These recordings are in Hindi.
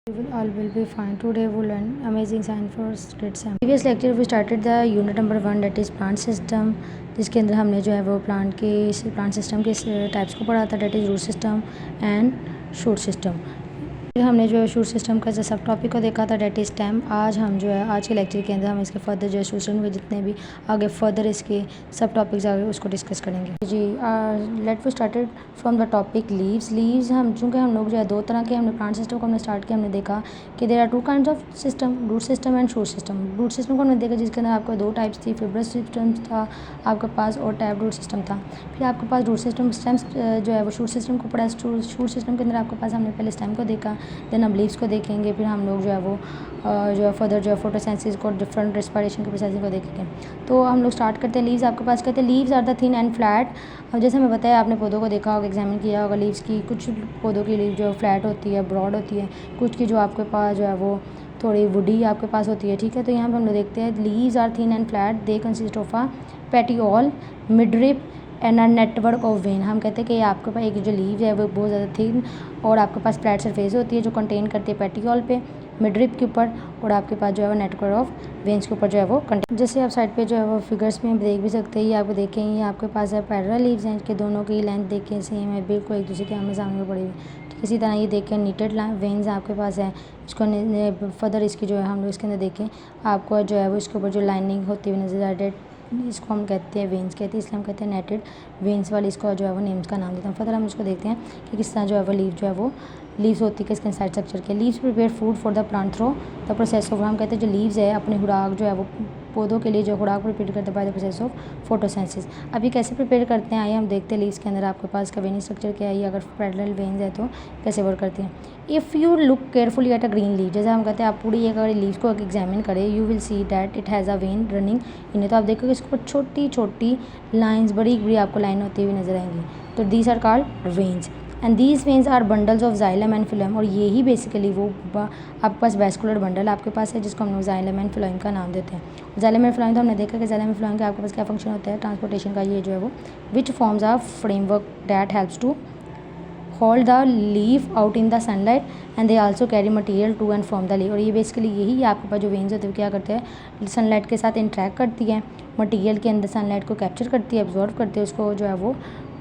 All will be fine. Today we will learn amazing science for grade 7. Previous lecture we started the unit number 1 that is plant system, जिसके अंदर हमने जो है वो प्लांट सिस्टम के टाइप्स को पढ़ा था, that is root system and shoot system. फिर हमने जो है शूट सिस्टम का जो सब टॉपिक को देखा था डेट इज स्टेम। आज हम जो है आज के लेक्चर के अंदर हम इसके फर्दर जो है शूट सिस्टम के जितने भी आगे फर्दर इसके सब टॉपिक्स आगे उसको डिस्कस करेंगे। जी let we started from the topic leaves. हम चूँकि हम लोग जो है दो तरह के हमने प्लांट सिस्टम को हमने स्टार्ट किया, हमने देखा कि there are two kind of system, root system and shoot system. Root system को हमने देखा जिसके अंदर आपको दो टाइप्स थी, फिब्रस सिस्टम था आपके पास और टैब रूट सिस्टम था। फिर आपके पास रूट सिस्टम स्टेम्स जो है वो शूट सिस्टम को पढ़ा। शूट सिस्टम के अंदर आपके पास हमने पहले स्टेम को देखा, देन हम लीव्स को देखेंगे, फिर हम लोग जो है वो जो है फर्दर जो है फोटोसिंथेसिस को डिफरेंट रेस्पिरेशन के प्रोसेसिंग को देखेंगे। तो हम लोग स्टार्ट करते हैं लीव्स। आपके पास कहते हैं leaves are the thin and flat. अब जैसे मैं बताया आपने पौधों को देखा होगा, एग्जामिन किया होगा लीव्स की, कुछ पौधों की लीव जो फ्लैट होती है, ब्रॉड होती है, कुछ की जो आपके पास जो है वो थोड़ी वुडी आपके पास होती है, ठीक है। तो यहाँ पर हम लोग देखते हैं leaves are thin and flat, they consist of a petiole, midrib and a network of vein. हम कहते हैं कि आपके पास एक जो लीव है वो बहुत ज़्यादा थिन और आपके पास फ्लैट सरफेस होती है जो कंटेन करती है पेटियोल पे, मिडरिप के ऊपर, और आपके पास जो है वो नेटवर्क ऑफ वेन्स के ऊपर जो है वो कंटेन। जैसे आप साइड पे जो है वो फिगर्स में देख भी सकते हैं, ये आपको देखें, ये आपके पास है पैरेलल लीव्स हैं, इनके दोनों की लेंथ देखें सेम है, बिल्कुल एक दूसरे के आमने सामने पड़ी हुई। इसी तरह ये देखें नीटेड वेन्स आपके पास है, इसको फर्दर इसकी जो है हम लोग इसके अंदर देखें आपको जो है वो इसके ऊपर जो लाइनिंग होती हुई नजर आ रही है, इसको हम कहते हैं वेन्स कहते हैं, इसलिए हम कहते हैं नेटेड वेन्स वाली इसको जो है वो नेम्स का नाम देते हैं। फर्दर हम इसको देखते हैं कि किस तरह जो है वो लीव जो है वो लीव्स होती है इसके साइड स्ट्रक्चर के। Leaves prepare food for the plant through the process of, हम कहते हैं जो लीव्स है अपनी खुराक जो है वो पौधों के लिए जो खुराक प्रिपेयर करते हैं by the process of photosynthesis. अब ये कैसे प्रिपेयर करते हैं आइए हम देखते हैं लीव्स के अंदर आपके पास का वेनी स्ट्रक्चर क्या है, ये अगर पैरेलल वेन्स है तो कैसे वर्क करती हैं। If you look carefully at a green leave, जैसे हम कहते हैं आप पूरी एक अगर लीव्स को एग्जामिन करें, you will see that it has a when running in, तो आप देखोगे इसके ऊपर छोटी छोटी लाइन्स, बड़ी बड़ी आपको लाइन होती हुई नजर आएंगी। तो these are called veins and these veins are bundles of xylem and phloem, और यही बेसिकली वो आपके पास वेस्कुलर बंडल आपके पास है जिसको हम लोग जाइलम एंड फिलोएम का नाम देते हैं। जाइलम एंड फिलोएम तो हमने देखा कि जाइलम एंड फिलोएम का आपके पास क्या फंक्शन होता है ट्रांसपोर्टेशन का, ये जो है वो which forms a framework that helps to hold the leaf out in the sunlight and they also carry material to and from the leaf. और ये बेसिकली यही आपके पास जो वेन्स होते हैं क्या करते हैं, सनलाइट के साथ इंटरेक्ट करती है, मटेरियल के अंदर सनलाइट को कैप्चर करती है, एब्जॉर्व करती है, उसको जो है वो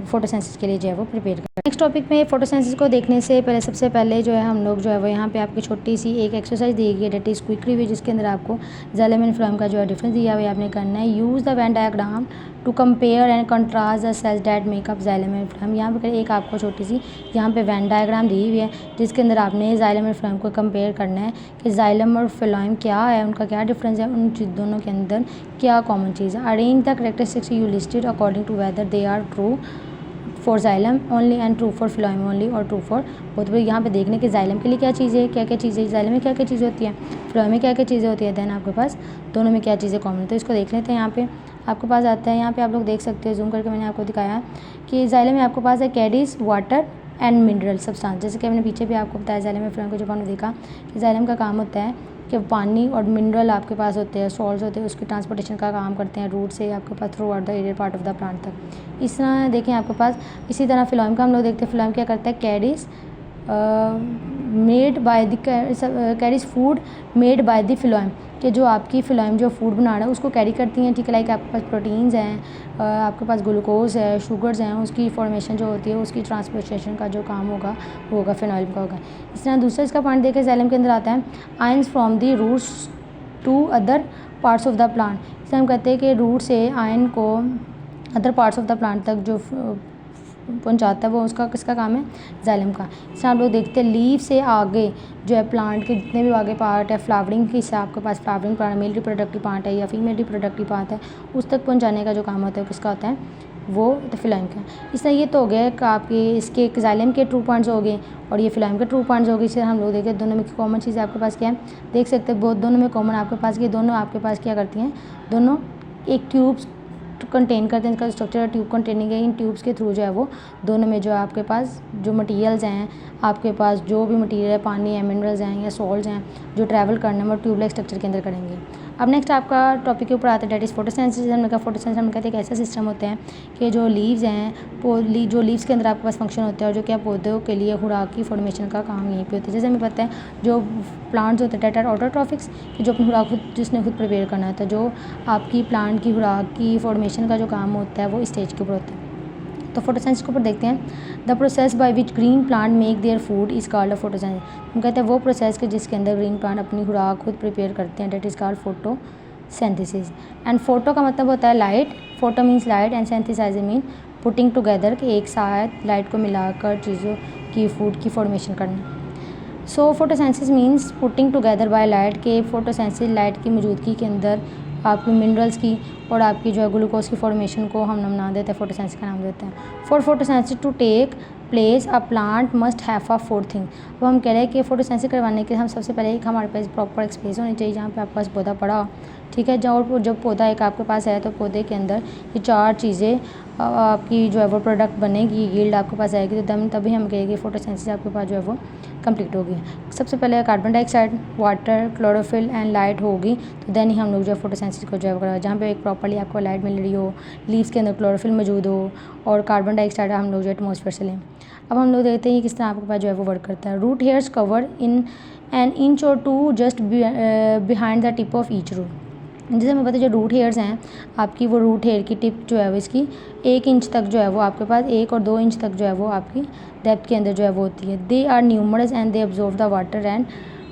फोटोसिंथेसिस के लिए जो है वो प्रिपेयर करते हैं। नेक्स्ट टॉपिक में फोटोसिंथेसिस को देखने से पहले सबसे पहले जो है हम लोग जो है वो यहाँ पे आपकी छोटी सी एक एक्सरसाइज दी गई है डेट इज क्विक रिव्यू, जिसके अंदर आपको जाइलम एंड फिलोएम का जो है डिफरेंस दिया हुआ है आपने करना है। Use the vein diagram to compare and contrast the cells that make up xylem and phloem. यहाँ पे एक आपको छोटी सी यहाँ पे वेन डायग्राम दी हुई है जिसके अंदर आपने जाइलम एंड फिलोएम को कंपेयर करना है कि जाइलम और फिलोएम क्या है, उनका क्या डिफरेंस है, उन दोनों के अंदर क्या कॉमन चीज़ है। Arrange the characteristics you listed according to whether they are true for xylem only and true for phloem only और ट्रू फॉर बोथ। यहाँ पे देखने के जाइलम के लिए क्या चीज़ें है, क्या क्या चीज़ें, जाइलम में क्या क्या चीज़ें होती है, फिलोएम में क्या क्या चीज़ें होती है, देन आपके पास दोनों में क्या चीज़ें कॉमन है। तो इसको देख लेते हैं। यहाँ पे आपके पास आता है, यहाँ पे आप लोग देख सकते हो, जूम करके मैंने आपको दिखाया कि जाइलम में आपके पास है carries water and mineral substance. जैसे कि मैंने पीछे भी आपको बताया जाइलम में फिलोएम को जब हमने देखा कि जाइलम का काम होता है कि पानी और मिनरल आपके पास होते हैं, सॉल्ट्स होते हैं, उसके ट्रांसपोर्टेशन का काम करते हैं रूट से आपके pass through out the arrear part of the plant तक। इस तरह देखें आपके पास इसी तरह फिलोएम का हम लोग देखते हैं, फिलोएम क्या करता है carries made by the carries food made by the phloem, कि जो आपकी फिलोएम जो फूड बना रहा है उसको कैरी करती हैं, ठीक है। लाइक आपके पास प्रोटीन्स हैं, आपके पास ग्लूकोज है, शुगर्स हैं, उसकी फॉर्मेशन जो होती है उसकी ट्रांसपोर्टेशन का जो काम होगा वो होगा फिनोइल का होगा। इस तरह दूसरा इसका पॉइंट देखें जाइलम के अंदर आता है ions from the roots to other parts of the plant. इससे हम कहते हैं कि रूट से आयन को other parts of the plant तक जो पहुंचाता है वो उसका किसका काम है, जाइलम का। इससे हम लोग देखते हैं लीव से आगे जो है प्लांट के जितने भी आगे पार्ट है, फ्लावरिंग के हिस्सा आपके पास flowering part male reproductive part है या फीमेल रिप्रोडक्टिव पार्ट है, उस तक पहुंचाने का जो काम होता है किसका होता है, वो तो फिलोएम का। इस तरह ये तो हो गया कि आपके इसके जाइलम के ट्रू पॉइंट्स हो गए और ये फिलोएम के ट्रू पॉइंट्स हो गए। इससे हम लोग देखें दोनों में कॉमन चीज़ आपके पास क्या है, देख सकते हैं बहुत दोनों में कॉमन आपके पास ये दोनों आपके पास क्या करती हैं, दोनों एक ट्यूब्स कंटेन करते हैं, इसका स्ट्रक्चर ट्यूब कंटेनिंग है। इन ट्यूब्स के थ्रू जो है वो दोनों में जो आपके पास जो मटेरियल्स हैं, आपके पास जो भी मटेरियल है, पानी है, मिनरल्स हैं या सॉल्ट्स हैं, जो ट्रैवल करना है वो ट्यूबलाइक स्ट्रक्चर के अंदर करेंगे। अब नेक्स्ट आपका टॉपिक के ऊपर आता है डेट इज़ फोटोसिंथेसिस। हमने कहा फोटोसिंथेसिस हम कहते हैं एक ऐसा सिस्टम होता है कि जो लीव्स हैं, जो लीव्स के अंदर आपके पास फंक्शन होता है और जो क्या पौधों के लिए खुराक की फॉर्मेशन का काम यहीं पे होता है। जैसे हमें पता है जो प्लांट्स होते हैं डेट आर ऑटोट्रॉफिक्स, कि जो अपनी खुराक खुद जिसने खुद प्रिपेयर करना होता है, जो आपकी प्लांट की खुराक की फॉर्मेशन का जो काम होता है वो इस स्टेज के ऊपर होता है। तो फोटोसिंथेसिस के ऊपर देखते हैं। The process by which green plant make their food is called a photosynthesis. हम कहते हैं वो प्रोसेस के जिसके अंदर ग्रीन प्लांट अपनी खुराक खुद प्रिपेयर करते हैं, that is called photosynthesis. And photo का मतलब होता है light, photo means light and synthesize mean putting together, कि एक साथ लाइट को मिलाकर चीज़ों की फूड की फॉर्मेशन करना। सो photosynthesis means putting together by light, के फोटोसिंथेसिस लाइट की मौजूदगी के अंदर आपकी मिनरल्स की और आपकी जो है ग्लूकोज की फॉर्मेशन को हम नाम देते हैं, फोटोसिंथेसिस का नाम देते हैं। For photosynthesis to take place a plant must have a four thing. अब हम कह रहे हैं कि फोटोसिंथेसिस करवाने के हम सबसे पहले एक हमारे पास प्रॉपर एक स्पेस होनी चाहिए जहाँ पे आपके पास पौधा पड़ा हो, ठीक है। जब पौधा एक आपके पास है तो पौधे के अंदर ये चार चीज़ें आपकी जो है वो प्रोडक्ट बनेगी, यील्ड आपके पास आएगी, तो तभी हम कहेंगे फोटोसिंथेसिस आपके पास जो है वो कंप्लीट होगी। सबसे पहले carbon dioxide, water, chlorophyll and light होगी, तो देन ही हम लोग जो है फोटोसिंथेसिस को जो है करेंगे। जहाँ पे एक प्रॉपर्ली आपको लाइट मिल रही हो, लीव्स के अंदर क्लोरोफिल मौजूद हो और कार्बन डाइऑक्साइड हम लोग जो एटमॉस्फेयर से लें। अब हम लोग देखते हैं किस तरह आपके पास जो है वो वर्क करता है। Root hairs cover in an inch or two just behind the tip of each root. जैसे हमें पता है जो रूट हेयर्स हैं आपकी, वो रूट हेयर की टिप जो है वो इसकी 1 इंच तक जो है वो आपके पास 1 और 2 इंच तक जो है वो आपकी डेप्थ के अंदर जो है वो होती है। They are numerous and they absorb the water and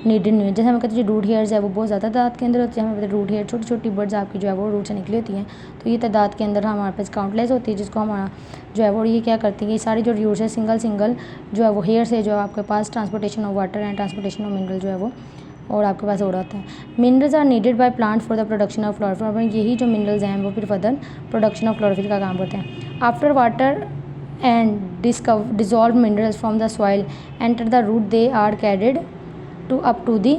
needed nutrients. जैसे हमें कहते हैं जो रूट हेयर्स है वो बहुत ज़्यादा तादाद के अंदर होती है। हमें पता है रूट हेयर छोटी छोटी बर्ड्स आपकी जो है वो रूट से निकली होती हैं, तो ये तादाद के अंदर हमारे पास काउंटलेस होती है, जिसको हमारा जो है वो ये क्या करती है, ये सारी जो रूट्स है सिंगल जो है वो हेयर से जो है आपके पास transportation of water and transportation of mineral जो है वो और आपके पास हो रहा होता है। Minerals are needed by plant for the production of chlorophyll. यही जो मिनरल्स हैं वो फिर फर्दर प्रोडक्शन ऑफ क्लोरोफिल का काम करते हैं। After water and dissolve minerals from the soil enter the root, they are carried to up to the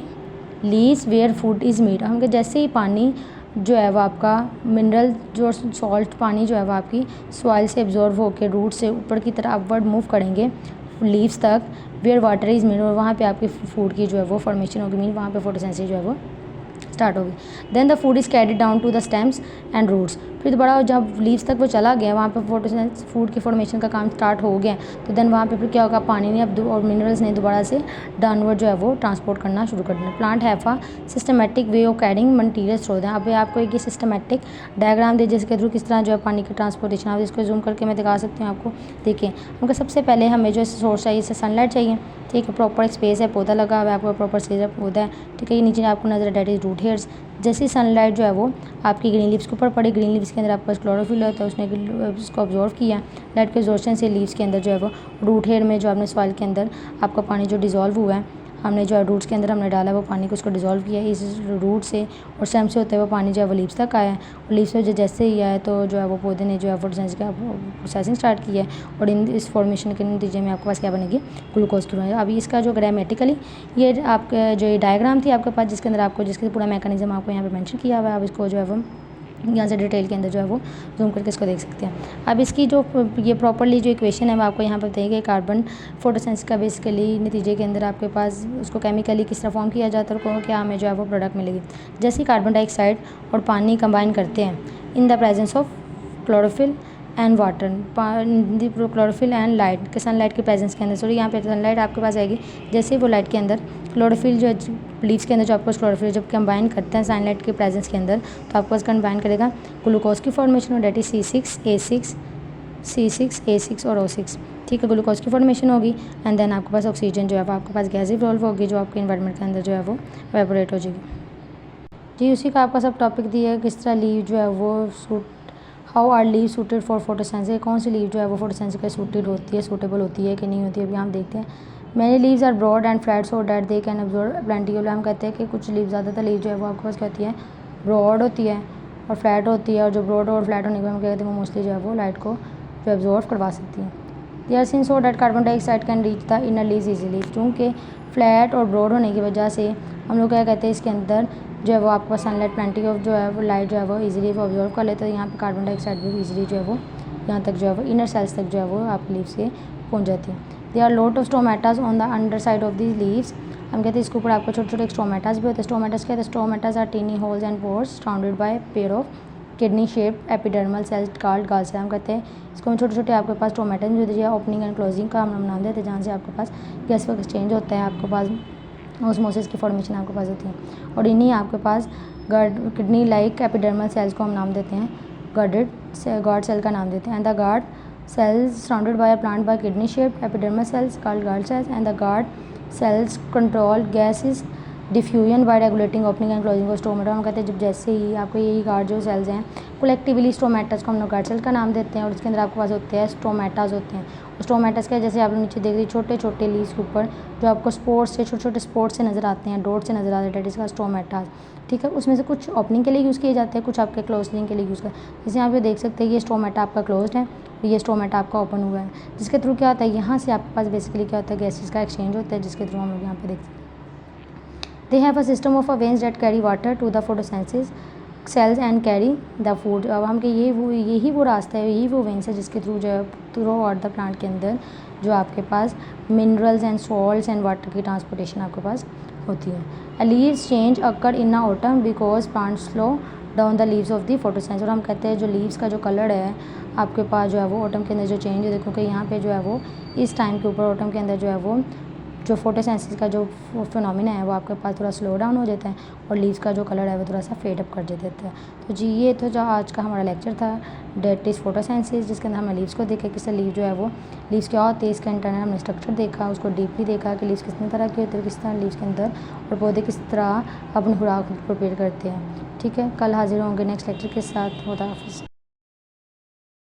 leaves where food is made. हम जैसे ही पानी जो है वो आपका मिनरल जो सॉल्ट पानी जो है वो आपकी सॉइल से एब्जॉर्व होकर रूट से ऊपर की तरफ अपवर्ड मूव करेंगे लीव्स तक, वेयर वाटर इज़ मेड, और वहाँ पे आपकी फूड की जो है वो फॉर्मेशन होगी, मीन वहाँ पे फोटोसिंथेसिस जो है वो स्टार्ट होगी। Then the food is carried down to the stems and roots. फिर दोबारा जब लीव्स तक वो चला गया, वहाँ पे फोटोसिंथेसिस फूड की फॉर्मेशन का काम स्टार्ट हो गया, तो देन वहाँ पे फिर क्या होगा, पानी ने अब और मिनरल्स ने दोबारा से डाउनवर्ड जो है वो ट्रांसपोर्ट करना शुरू कर देना। Plant have a systematic way of carrying material through दें। अब आपको एक सिस्टमेटिक डायग्राम दे जिसके थ्रू किस तरह जो है पानी का ट्रांसपोर्टेशन, आप इसको जूम करके मैं दिखा सकती हूँ आपको। देखिए हमको सबसे पहले हमें जो सोर्स चाहिए, सनलाइट चाहिए, ठीक है। प्रॉपर एक स्पेस है, पौधा लगा हुआ है, आपको प्रॉपर स्पेस पौधा है, ठीक है। ये नीचे आपको नजर डेट इज रूट हेयर्स। जैसी सनलाइट जो है वो आपकी ग्रीन लीव्स के ऊपर पड़ी, ग्रीन लीव्स के अंदर आपके पास क्लोरोफिल होता है, उसने उसको ऑब्जॉर्व किया, लाइट के एब्जॉर्प्शन से लीव्स के अंदर जो है वो रूट हेयर में जो आपने सॉइल के अंदर आपका पानी जो डिज़ोल्व हुआ है, हमने जो है रूट्स के अंदर हमने डाला है वो पानी को उसको डिज़ोल्व किया है, इस रूट से और स्टेम से होते हुए पानी जो है वो लीव्स तक आया है, और लीव्स से जैसे ही आया है तो जो है वो पौधे ने जो है फोटोसिंथेसिस का प्रोसेसिंग स्टार्ट किया है, और इस फॉर्मेशन के नतीजे में आपके पास क्या बनेगी, ग्लूकोज की बनेगी। अभी इसका जो ग्रामेटिकली ये आपका जो ये डायग्राम थी आपके पास, जिसके अंदर आपको जिसके पूरा मैकेनिज्म आपको यहाँ पे मेंशन किया हुआ है, अब इसको जो है वो यहाँ से डिटेल के अंदर जो है वो जूम करके इसको देख सकते हैं। अब इसकी जो ये प्रॉपरली जो इक्वेशन है वो आपको यहाँ पर बताइए। कार्बन फोटोसिंथेसिस का बेसिकली नतीजे के अंदर आपके पास उसको केमिकली किस तरह फॉर्म किया जाता है और क्या हमें जो है वो प्रोडक्ट मिलेगी। जैसे कार्बन डाइऑक्साइड और पानी कंबाइन करते हैं in the presence of chlorophyll and water, chlorophyll and light के सनलाइट के प्रेजेंस के अंदर, सॉरी यहाँ पे सनलाइट आपके पास आएगी, जैसे ही वो लाइट के अंदर क्लोरोफिल जो लीव्स के अंदर जो आपको क्लोरोफिल जब कंबाइन करते हैं सनलाइट के प्रेजेंस के अंदर, तो आपको कंबाइन करेगा ग्लूकोज की फॉर्मेशन और डेट इज C6H6 और O6, ठीक है। ग्लूकोज की फॉर्मेशन होगी एंड देन आपके पास ऑक्सीजन जो है वो आपके पास गैस इवॉल्व होगी जो आपके इन्वायरमेंट के अंदर जो है वो एवेपोरेट हो जाएगी। जी उसी का आपका सब टॉपिक दिया है, किस तरह लीव जो है वो how are leave suited for photosynthesis, कौन सी लीव जो है वो फोटोसिंथेसिस के सूटेड होती है, सूटेबल होती है कि नहीं होती है, अभी हम देखते हैं। Many leaves are broad and flat so that they can absorb plenty of, हम कहते हैं कि कुछ लीव ज़्यादातर लीव जो है वो आपके पास क्या होती है, ब्रॉड होती है और फ्लैट होती है, और जो ब्रॉड और फ्लैट होने के हम कहते हैं वो मोस्टली जो है वो लाइट को जो एब्जॉर्व करवा सकती है। They are seen so that carbon dioxide can reach the inner leaves easily, क्योंकि फ्लैट और ब्रॉड होने की वजह से हम लोग क्या कहते हैं इसके अंदर जो है वो आपके पास सनलाइट प्लेंटी ऑफ जो है वो लाइट जो है वो इजीली वो ऑब्जॉर्व कर लेते हैं। यहाँ पे कार्बन डाइऑक्साइड भी इजीली जो है वो यहाँ तक जो है वो इनर सेल्स तक जो है वो आप लीव्स के पहुँच जाती है। They are lot of stomatas on the under side of the leaves. हम कहते हैं इसके ऊपर आपको छोटे छोटे स्टोमेटाज भी होते हैं। स्टोमेटाज क्या है, stomatas are tiny holes and pores surrounded by pair of kidney shaped epidermal cells called guard cell. हम कहते हैं इसको हम छोटे छोटे आपके पास स्टोमेटाज भी होते हैं, ओपनिंग एंड क्लोजिंग का हम नाम देते हैं, जहाँ से आपके पास गैस का एक्सचेंज होता है, आपके पास ऑस्मोसिस की फॉर्मेशन आपके पास होती है। और इन्हीं आपके पास किडनी लाइक एपिडर्मल सेल्स को हम नाम देते हैं गार्ड सेल का नाम देते हैं। And the guard cells surrounded by a plant by kidney shaped epidermal cells called guard cells, and the guard cells control gases diffusion bye regulating opening and closing of stomata. हम कहते हैं जब जैसे ही आपको यही गार्ड जो सेल्स हैं कलेक्टिवली स्टोमेटास को हम लोग गार्ड सेल का नाम देते हैं, और इसके अंदर आपके पास होते हैं स्टोमेटास होते हैं। स्टोमेटास का जैसे आप लोग नीचे देख रहे हैं छोटे छोटे लीव्स के ऊपर जो आपको स्पोर्ट्स से छोटे छोटे स्पोर्ट्स से नज़र आते हैं, डॉट से नज़र आते हैं, डेट इसका स्टोमेटास। ठीक है, उसमें से कुछ ओपनिंग के लिए यूज़ किए जाते हैं, कुछ आपके क्लोजिंग के लिए यूज़ कर। जैसे यहाँ पे देख सकते हैं ये स्टोमेटा आपका क्लोज्ड है, ये स्टोमेटा आपका ओपन हुआ है, जिसके थ्रू क्या होता है यहाँ से आपके पास बेसिकली क्या होता है गैसेस का एक्सचेंज होता है, जिसके थ्रू हम लोग यहाँ पे देखते हैं। They have a system of veins that carry water to the photosynthesis cells and carry the food। अब हम के यही वो रास्ता है, यही वो वेन्स है जिसके थ्रू जो है थ्रू आउट द प्लांट के अंदर जो आपके पास minerals and salts and water की ट्रांसपोर्टेशन आपके पास होती है। Leaves change occur in autumn because plant slow down the leaves of the photosynthesis. और हम कहते हैं जो लीव्स का जो कलर है आपके पास जो है वो ऑटम के अंदर जो चेंज है, देखो कि यहाँ पे जो है वो इस टाइम के ऊपर ऑटम के अंदर जो है वो जो फोटोसिंथेसिस का जो फिनोमिना है वो आपके पास थोड़ा स्लो डाउन हो जाता है और लीव्स का जो कलर है वो थोड़ा सा फेड अप कर देता है। तो जी ये तो जो आज का हमारा लेक्चर था डेट इज़ फोटोसिंथेसिस, जिसके अंदर हमने लीव्स को देखा किस लीव जो है वो लीव्स क्या होती है, इसका इंटरनल हमने स्ट्रक्चर देखा, उसको डीपली देखा कि लीव्स कितने तरह के होते हैं, किस तरह लीव्स के अंदर और पौधे किस तरह अपनी खुराक प्रिपेयर करते हैं। ठीक है, कल हाजिर होंगे नेक्स्ट लेक्चर के साथ। खुदा हाफिज़।